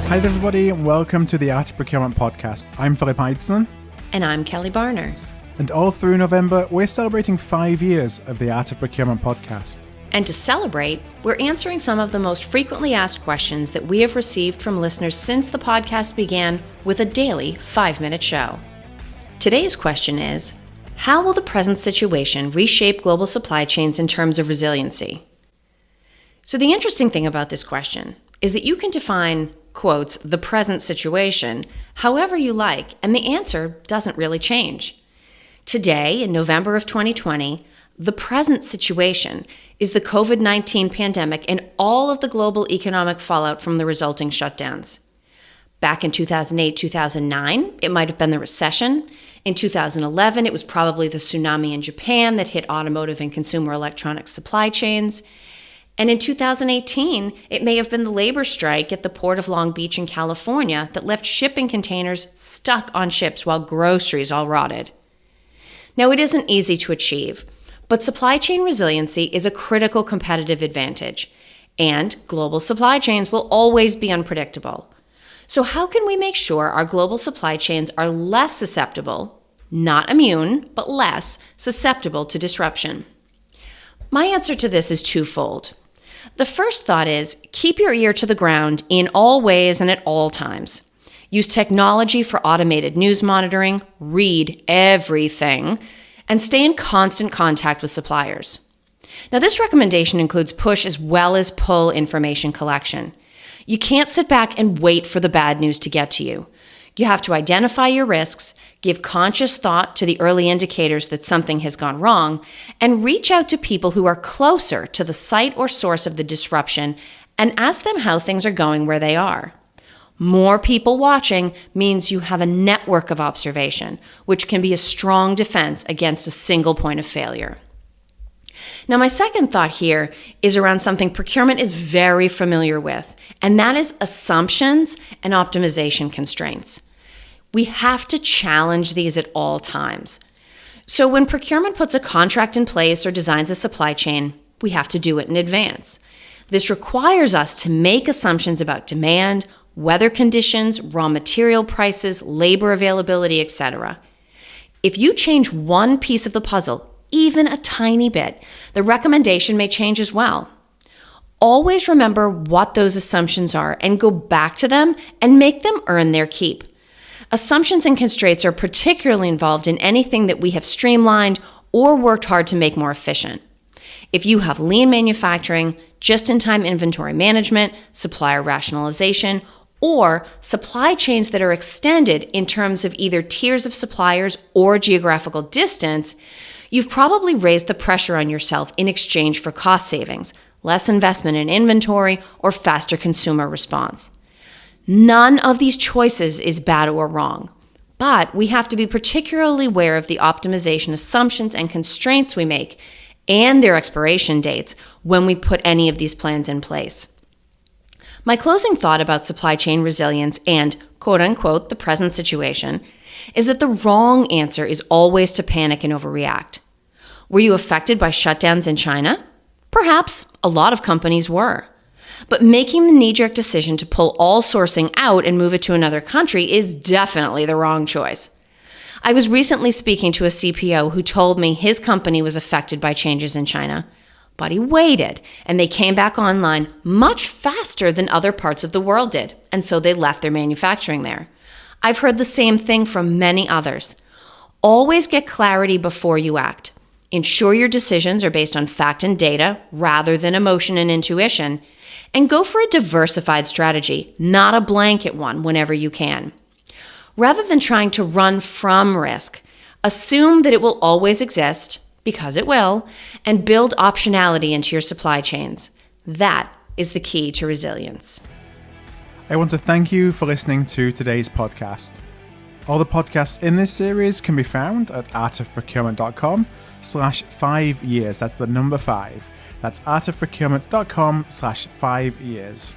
Hi there, everybody, and welcome to the Art of Procurement podcast. I'm Philip Ideson. And I'm Kelly Barner. And all through November, we're celebrating 5 years of the Art of Procurement podcast. And to celebrate, we're answering some of the most frequently asked questions that we have received from listeners since the podcast began with a daily 5-minute show. Today's question is, how will the present situation reshape global supply chains in terms of resiliency? So the interesting thing about this question is that you can define, quotes, the present situation however you like, and the answer doesn't really change. Today, in November of 2020, the present situation is the COVID-19 pandemic and all of the global economic fallout from the resulting shutdowns. Back in 2008-2009, it might have been the recession. In 2011, it was probably the tsunami in Japan that hit automotive and consumer electronics supply chains. And in 2018, it may have been the labor strike at the Port of Long Beach in California that left shipping containers stuck on ships while groceries all rotted. Now, it isn't easy to achieve, but supply chain resiliency is a critical competitive advantage, and global supply chains will always be unpredictable. So how can we make sure our global supply chains are less susceptible, not immune, but less susceptible to disruption? My answer to this is twofold. The first thought is keep your ear to the ground in all ways and at all times. Use technology for automated news monitoring, read everything, and stay in constant contact with suppliers. Now, this recommendation includes push as well as pull information collection. You can't sit back and wait for the bad news to get to you. You have to identify your risks, give conscious thought to the early indicators that something has gone wrong, and reach out to people who are closer to the site or source of the disruption and ask them how things are going where they are. More people watching means you have a network of observation, which can be a strong defense against a single point of failure. Now, my second thought here is around something procurement is very familiar with, and that is assumptions and optimization constraints. We have to challenge these at all times. So when procurement puts a contract in place or designs a supply chain, we have to do it in advance. This requires us to make assumptions about demand, weather conditions, raw material prices, labor availability, etc. If you change one piece of the puzzle, even a tiny bit, the recommendation may change as well. Always remember what those assumptions are and go back to them and make them earn their keep. Assumptions and constraints are particularly involved in anything that we have streamlined or worked hard to make more efficient. If you have lean manufacturing, just-in-time inventory management, supplier rationalization, or supply chains that are extended in terms of either tiers of suppliers or geographical distance, you've probably raised the pressure on yourself in exchange for cost savings, less investment in inventory, or faster consumer response. None of these choices is bad or wrong, but we have to be particularly aware of the optimization assumptions and constraints we make and their expiration dates when we put any of these plans in place. My closing thought about supply chain resilience and, quote unquote, the present situation is that the wrong answer is always to panic and overreact. Were you affected by shutdowns in China? Perhaps a lot of companies were. But making the knee-jerk decision to pull all sourcing out and move it to another country is definitely the wrong choice. I was recently speaking to a CPO who told me his company was affected by changes in China, but he waited and they came back online much faster than other parts of the world did, and so they left their manufacturing there. I've heard the same thing from many others. Always get clarity before you act. Ensure your decisions are based on fact and data rather than emotion and intuition, and go for a diversified strategy, not a blanket one whenever you can. Rather than trying to run from risk, assume that it will always exist, because it will, and build optionality into your supply chains. That is the key to resilience. I want to thank you for listening to today's podcast. All the podcasts in this series can be found at artofprocurement.com/5 years. That's the number 5. That's artofprocurement.com/5 years.